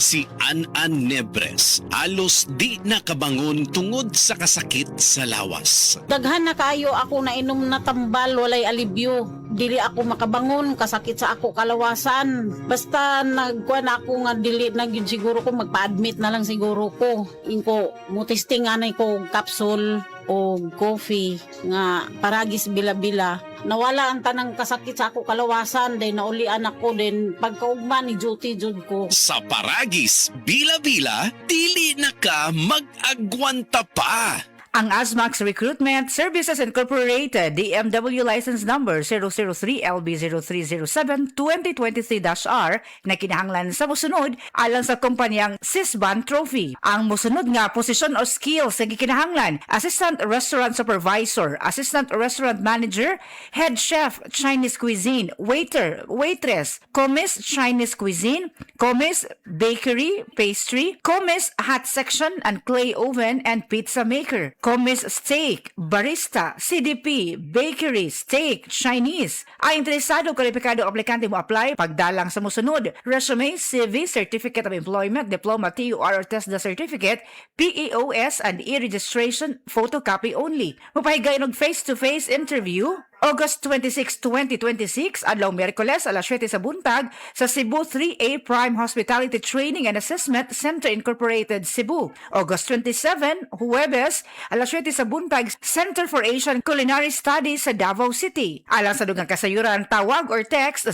Si An Nebres alos di nakabangon tungod sa kasakit sa lawas. Daghan na kayo ako na inom na tambal, walay alibyo. Dili ako makabangon, kasakit sa ako kalawasan. Basta nagkuha na ako nga dili na gyud siguro ko, magpa-admit na lang siguro ko. Inko, mutisting anay ko capsule o coffee nga paragis bila-bila. Nawala ang tanang kasakit sa ako kalawasan, then naulian ako, then pagkaugma ni duty jud ko. Sa paragis, bila-bila, dili na ka mag-agwanta pa. Ang Azmax Recruitment Services Incorporated, DMW License Number 003LB0307-2023-R na kinahanglan sa musunod alang sa kumpanyang Sisban Trophy. Ang musunod nga posisyon o skills na kinahanglan: Assistant Restaurant Supervisor, Assistant Restaurant Manager, Head Chef Chinese Cuisine, Waiter, Waitress, Commis Chinese Cuisine, Commis Bakery, Pastry, Commis Hot Section and Clay Oven and Pizza Maker, Commis Steak, Barista, CDP, Bakery, Steak, Chinese. Ay interesado kwalipikado aplikante mo apply pagdalang sa musunod: resume, CV, Certificate of Employment, Diploma, TUR or TESDA Certificate, PEOS and e-registration, photocopy only. Mapahigay ng face-to-face interview August 26, 2026, adlaw Miyerkules, alas 7 sa buntag, sa Cebu 3A Prime Hospitality Training and Assessment Center Incorporated, Cebu. August 27, Huwebes, alas 7 sa buntag, Center for Asian Culinary Studies sa Davao City. Alang sa dugang kasayuran, tawag or text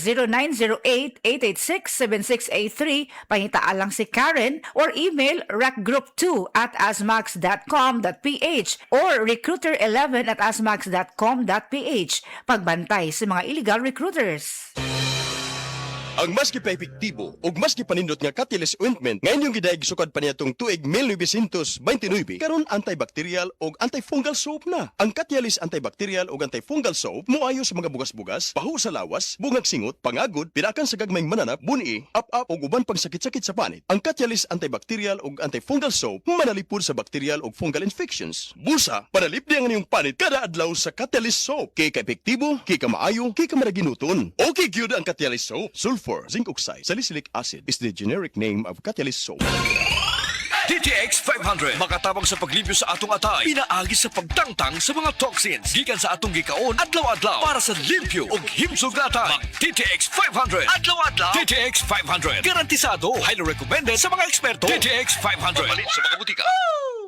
0908-886-7683, pahitaalang si Karen, or email recgroup2@asmax.com.ph or recruiter11@asmax.com.ph. Pagbantay sa mga illegal recruiters. Ang maski pa epektibo ug maski panindot nga Catalyst ointment ngayon yung gidaig sukad pa niyatong tuig 1929 karon antibacterial ug antifungal soap na. Ang Catalyst antibacterial ug antifungal soap moayo sa mga bugas-bugas, pahu sa lawas, bungag singot, pangagod, pirakan sa gagmayng mananap, buni, up-up ug uban pang sakit-sakit sa panit. Ang Catalyst antibacterial ug antifungal soap manalipod sa bacterial ug fungal infections. Busa, panalip diyan ang iyong panit kada adlaw sa Catalyst soap. Kay ka epektibo, kay ka maayo, kay ka maraginuton. Okay gyud ang Catalyst soap. Sulfur, zinc oxide, salicylic acid is the generic name of Catalyst soap. DTX 500 makatabang sa paglibyo sa atong atay, pinaagi sa pagtangtang sa mga toxins gikan sa atong gikaon adlaw-adlaw para sa limpyo ug himsog na atay. Mag DTX 500 adlaw-adlaw. DTX 500 garantisado, highly recommended sa mga eksperto. DTX 500 mabalin sa mga butika.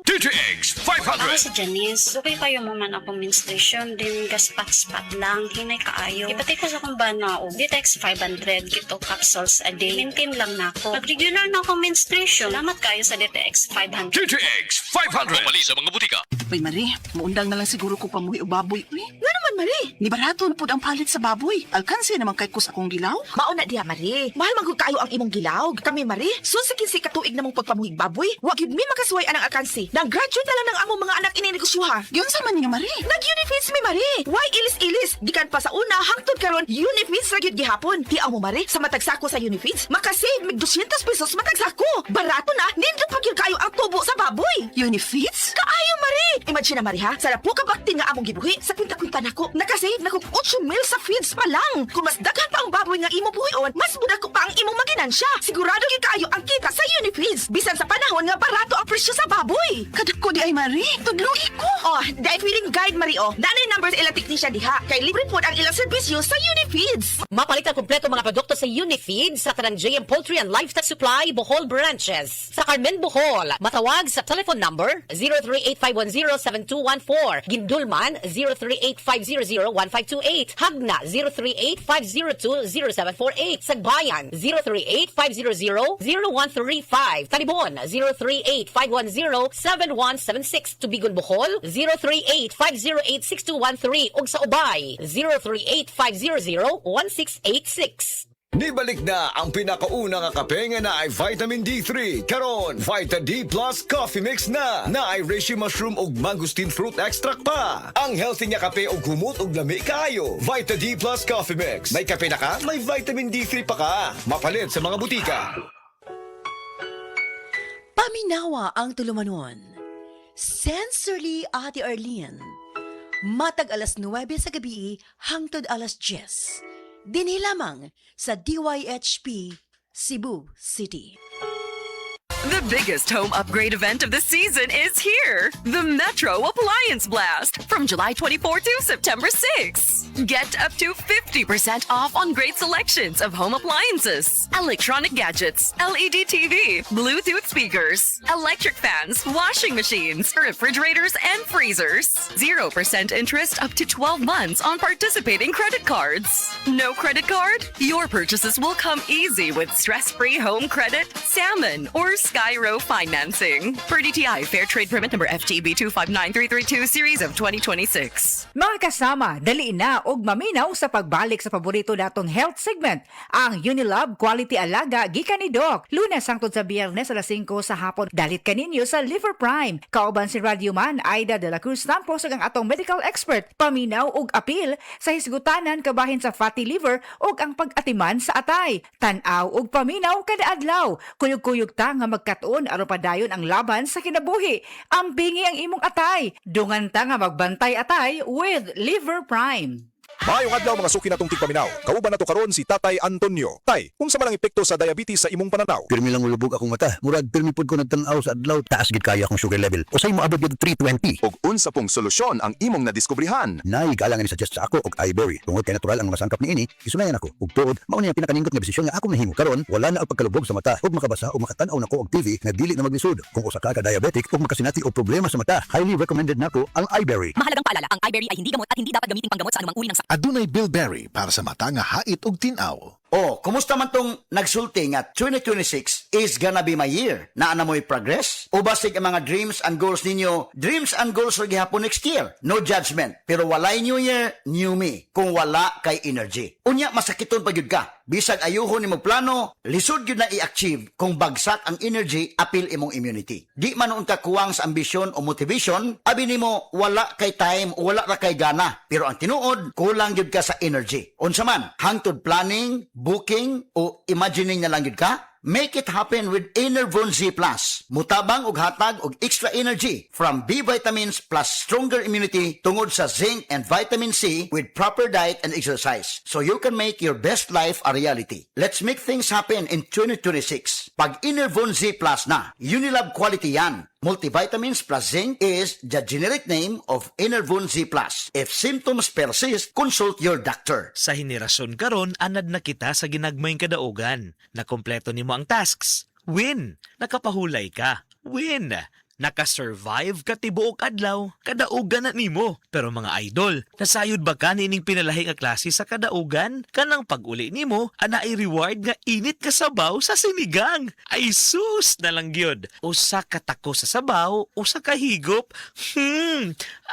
DTX 500. Ako si Janice. Dugay kayo mo man akong menstruation, din gaspat-spat lang, hinay kaayo. Ipatay ko sa kong banao. DTX 500, kito capsules a day. Maintain lang na ako. Pag-regular na akong menstruation, salamat kayo sa DTX 500. DTX 500 mabalin sa mga butika. Uy, Marie, maundang na lang siguro ko pamuhi o baboy. Uy, nga naman, Marie. Ni barato na po ang palit sa baboy. Alkansi naman kay kus akong gilaw. Mauna diha, Marie. Mahal man gud kayo ang imong gilaw. Kami, Marie, sunsikin si katuig namong pagpamuhig baboy. Wag yun mi makasuway anang alkansi. Nag-graduate na lang ng among mga anak ininegosyoha. Yun sa man niya, Marie. Nag-Unifeeds mi, Marie. Why ilis-ilis? Gikan pa sa una, hangtod karon Unifeeds ra gyud gihapon. Tiaw mo, Marie, sa matagsako sa Unifeeds, makasave mig 200 pesos matagsako. Barato na, nindot pa gyud kayo ang tubo sa baboy. Unifeeds? Kaayo, Marie. Imagine na, Marie, ha? Sarap po kabaktin nga among gibuhi. Sa kwinta-kwinta nako, nakasave na kog 8 mil sa feeds pa lang. Kung mas daghan pa ang baboy nga imo buhion, mas muda ko pa ang imong maginansya. Sigurado gyud kayo ang kita sa Unifeeds. Bisan sa panahon nga barato ang presyo sa baboy. Kadako di ay, Marie. Tudlugi ko. Oh, dahil feeling guide, Marie, oh. Nanay numbers ilang teknisya diha. Kay libre po ang ilang serbisyo sa Unifeeds. Mapalit ang kompleto mga produkto sa Unifeed sa tanang JM Poultry and Livestock Supply, Bohol Branches. Sa Carmen, Bohol, matawag sa telephone number 038-510-7214. Gindulman, 038-500-1528. Hagna, 038-502-0748. Sagbayan, 038-500-0135. Talibon, 038-510-7176. Tubigon, Bohol, 038-508-6213. Ug sa Ubay, 038-500-1686. Nibalik na ang pinakauna nga kape nga na ay vitamin D3. Karon, Vita D Plus Coffee Mix na ay reishi mushroom ug mangosteen fruit extract pa. Ang healthy nga kape ug humot ug lami kaayo. Vita D Plus Coffee Mix. May kape na ka, may vitamin D3 pa ka. Mapalit sa mga butika. Paminawa ang tulumanon. Sensorily, Ate Arlene. Matag alas 9 sa gabi hangtod alas 10. Dinhi lamang sa DYHP Cebu City. The biggest home upgrade event of the season is here. The Metro Appliance Blast from July 24 to September 6. Get up to 50% off on great selections of home appliances, electronic gadgets, LED TV, Bluetooth speakers, electric fans, washing machines, refrigerators, and freezers. 0% interest up to 12 months on participating credit cards. No credit card? Your purchases will come easy with stress-free home credit, Salmon, or Skyro financing. Per DTI Fair Trade Permit number FTB 259332 series of 2026. Mga kasama, dali na og maminaw sa pagbalik sa paborito natong health segment, ang Unilab Quality Alaga gikan ni Doc. Lunes hangtod sa Biyernes alas 5 sa hapon. Dalit kaninyo sa Liver Prime. Kauban si Radioman Aida de la Cruz Campos ang atong medical expert. Paminaw og apil sa hisgutanan kabahin sa fatty liver og ang pag-atiman sa atay. Tan-aw og paminaw kada adlaw. Kuyog-kuyog ta nga magkatuon aron padayon ang laban sa kinabuhi. Ambingi ang imong atay. Dungan ta nga magbantay atay with Liver Prime. Maayong adlaw mga suki natong tigpaminaw. Kauban nato karon si Tatay Antonio. Tay, unsa man ang epekto sa diabetes sa imong pananaw? Pirmi lang ulubog akong mata. Murag pirmi pud ko nagtan-aw sa adlaw, taas gid kaya akong sugar level. Usay mo abot gid 320. Ug unsa pong solusyon ang imong nadiskubrihan? Nay galang ni suggest sa ako og iBerry. Tungod kay natural ang mga sangkap niini, isunayan ako. Ug tuod, mao ni ang pinakaningkot nga desisyon nga ako nahimo. Karon wala na ang pagkalubog sa mata ug makabasa ug makatan-aw nako og TV nga dili na maglisod. Kung usa ka diabetic ug makasinati og problema sa mata, highly recommended nako ang iBerry. Mahalagang paalala, ang iBerry ay hindi gamot at hindi dapat gamitin panggamot sa anumang uri ng sakit. Adunay Bilberry para sa mata nga hait ug tin-aw. Oh, kumusta man tong nagsulti nga 2026 is gonna be my year? Naana mo'y progress? O basig ang mga dreams and goals ninyo, dreams and goals ra gihapon next year? No judgment. Pero walay new year, new me. Kung wala kay energy. Unya, masakiton pa gyud ka. Bisag ayuhon nimo plano, lisod gyud na i-achieve kung bagsak ang energy, apil imong immunity. Di man unta kuwang sa ambisyon o motivation, abi nimo wala kay time o wala ra kay gana. Pero ang tinuod, kulang gyud ka sa energy. Unsa man, hangtod planning, booking o imagining na lang yun ka? Make it happen with Enervon Z+. Mutabang og hatag og extra energy from B vitamins plus stronger immunity tungod sa zinc and vitamin C with proper diet and exercise. So you can make your best life a reality. Let's make things happen in 2026. Pag Enervon Z+ na, Unilab quality yan. Multivitamins plus zinc is the generic name of Enervon Z+. If symptoms persist, consult your doctor. Sa henerasyon karon, anad na kita sa ginagmayng kadaugan. Nakompleto nimo ang tasks. Win! Nakapahulay ka. Win! Nakasurvive ka tibuok adlaw, kadaugan na nimo. Pero mga idol, nasayod ba ka nining pinalahi nga klase sa kadaugan? Kanang pag-uli nimo, ana i-reward nga init ka sabaw sa sinigang. Ay sus na lang gyud. Usa ka tako sa sabaw, usa ka higop.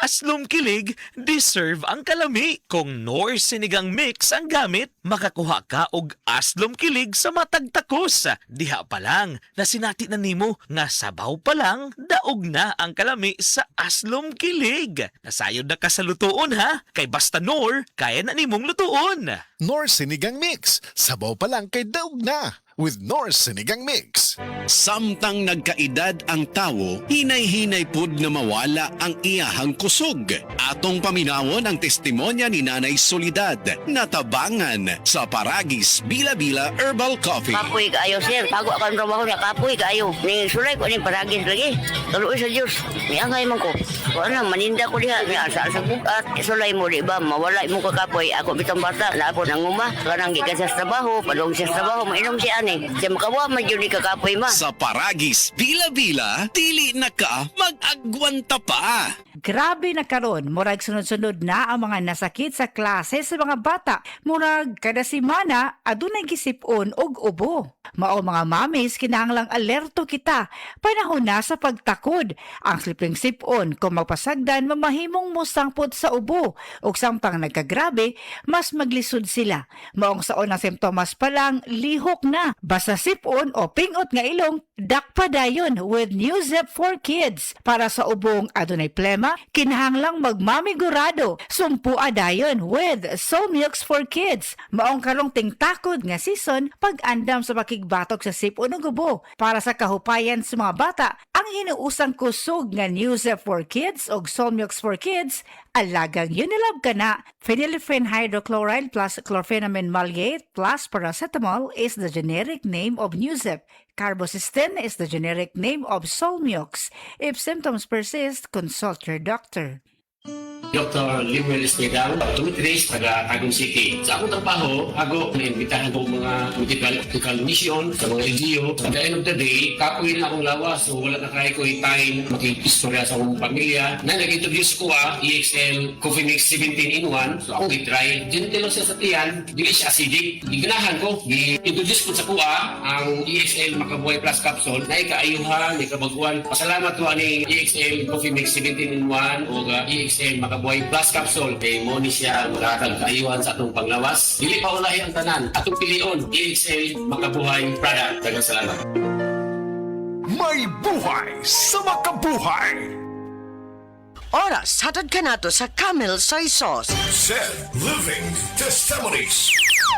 Aslom kilig, deserve ang kalami. Kung Nor sinigang mix ang gamit, makakuha ka og aslom kilig sa matag takos. Diha pa lang, nasinati na nimo nga sabaw pa lang, daog na ang kalami sa aslom kilig. Nasayod na ka sa lutuon ha, kay basta Nor, kaya na nimong lutuon. Nor Sinigang Mix, sabaw pa lang kay daog na. With Nor Sinigang Mix. Samtang nagkaedad ang tawo, hinay-hinay pud na mawala ang iyahang kusog. Atong paminawon ang testimonya ni Nanay Solidad, natabangan sa Paragis Bila-Bila Herbal Coffee. Kapoy kaayo, sir. Bago ako ang trabaho niya, kapoy kaayo. Ni sulay ko ni Paragis lagi. Tuloy sa Diyos. Ni angay man ko. Wala, maninda ko diha. Ni asa sa bukat. Sulay mo, di ba? Mawala mo ka kapoy. Ako bitang bata. Na ako nanguma. Kanang gikan sa trabaho. Padong sa trabaho. Mainom siya ani. Siya makawa, madyo ni kakapoy ma. Sa Paragis Bila-Bila, dili na ka mag-agwanta pa. Grabe na karon, murag sunod-sunod na ang mga nasakit sa klase sa mga bata. Murag kada semana adunay gisipon og ubo. Mao mga mamis, kinahanglang alerto kita. Panahon na sa pagtakod. Ang sliping sipon kung magpasagdan mamahimong musangpot sa ubo. Ug samtang nagkagrabe, mas maglisod sila. Maong saon ang simptomas pa lang, lihok na. Basta sipon o pingot nga ilong, dakpa dayon with New Zep for Kids. Para sa ubong adunay plema, kinahanglang magmamigurado. Sumpua dayon with Somilks for Kids. Maong karong tingtakod nga season, pag-andam sa pakigbatok sa sipon ng gubo para sa kahupayan sa mga bata. Ang hinuusang kusog nga Newsep for Kids o Solmiox for Kids, alagang Unilab ka na. Phenylephrine hydrochloride plus chlorpheniramine maleate plus paracetamol is the generic name of Newsep. Carbocysteine is the generic name of Solmiox. If symptoms persist, consult your doctor. Dr. Limuel Espegal, optometrist, taga Tagum City. Sa akong trabaho, ako naimbitahan ko mga medical mission sa mga LGU. At the end of the day, kapoy na akong lawas. So wala na kaya ko time makikistorya sa akong pamilya. Na nag-introduce ko EXL Coffee Mix 17-in-1. So akong i-try. Gentle siya sa tiyan, dili siya acidic. Iganahan ko, i-introduce ko sa kuha ang EXL Makabuhay Plus Capsule na ikaayuhan, ikabaguan. Pasalamat ko ani EXL Coffee Mix 17-in-1 o EXL Makabuhay Plus Capsule. Kay mo ni siya makakag kaayuhan sa atong panglawas. Dili pa ulahi ang tanan. Atong pilion, EXL Makabuhay product. Daghang salamat. May buhay sa makabuhay! Oras, hatad ka nato sa Camel Soy Sauce. Said Living Testimonies.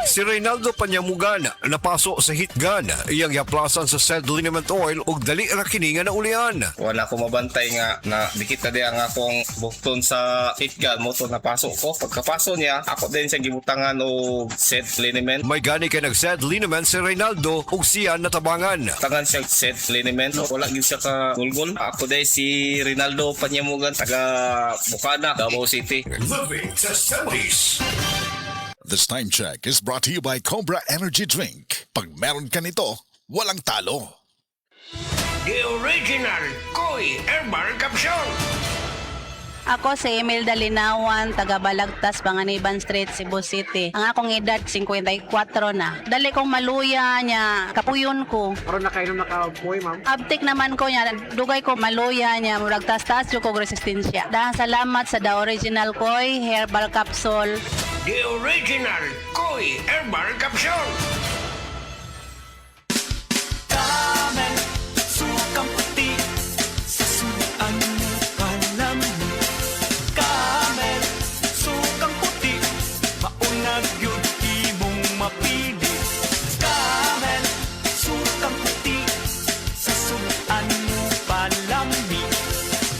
Si Reynaldo Panyamugan napaso sa hitgan iyang yaplasan sa said liniment oil ug dali ra kini nga naulian. Wala ko mabantay nga na dikit na diya nga akong bukton sa hitgan mo to napasok ko. Pagkapaso niya, ako din siya gibutangan og set liniment. May gani kay nag-said liniment si Reynaldo ug siya natabangan. Tangan siya set liniment. Wala gid siya ka gulgol. Ako din si Reynaldo Panyamugan taga Bukana, Davao City. Living Testimonies. This time check is brought to you by Cobra Energy Drink. Pag meron ka nito, walang talo. The original Koi Herbal Capsule. Ako si Imelda Linawan, taga Balagtas, Panganiban Street, Cebu City. Ang akong edad, 54 na. Dali kong maluya niya, kapuyon ko. Karon na kayo nakapuy, ma'am? Abtik naman ko niya, dugay ko maluya niya, murag tas-tas yung kong resistensya. Dahil salamat sa The Original Koi Herbal Capsule. The original Koi Herbal Capsule. Camel, sukang puti, sa sunuan mo palamig. Camel, sukang puti, maunag yun imong mapili. Camel, sukang puti, sa sunuan mo palamig.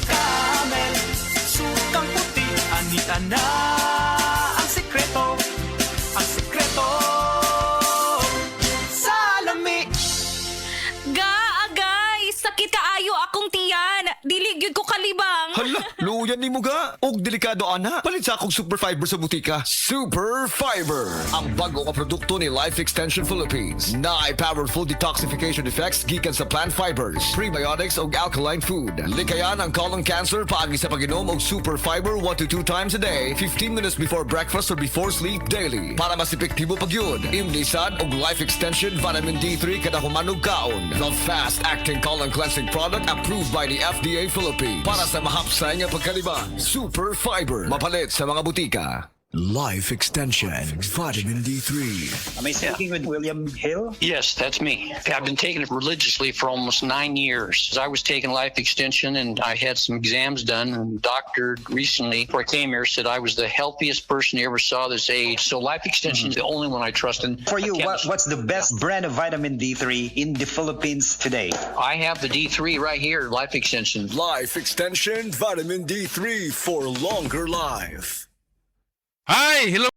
Camel, sukang puti, anita na. Hala, luyan ni mo ga. Og delikado ana. Palit sa akong Super Fiber sa butika. Super Fiber. Ang bago nga produkto ni Life Extension Philippines. Na ay powerful detoxification effects gikan sa plant fibers, prebiotics og alkaline food. Likayan ang colon cancer paagi sa pag-inom og Super Fiber 1 to 2 times a day, 15 minutes before breakfast or before sleep daily. Para mas epektibo pag yun, imnisan og Life Extension Vitamin D3 kada humanog kaon. The fast-acting colon cleansing product approved by the FDA Philippines. Para sa mahapsay nga pagkaliban, Super Fiber. Mapalit sa mga butika. Life Extension Vitamin D3. Am I speaking with William Hill? Yes, that's me. I've been taking it religiously for almost 9 years. I was taking Life Extension and I had some exams done, and the doctor recently, before I came here, said I was the healthiest person he ever saw this age. So Life Extension is the only one I trust in. For you, what's the best brand of vitamin D3 in the Philippines today? I have the D3 right here, Life Extension. Life Extension Vitamin D3 for longer life. Hi! Hello!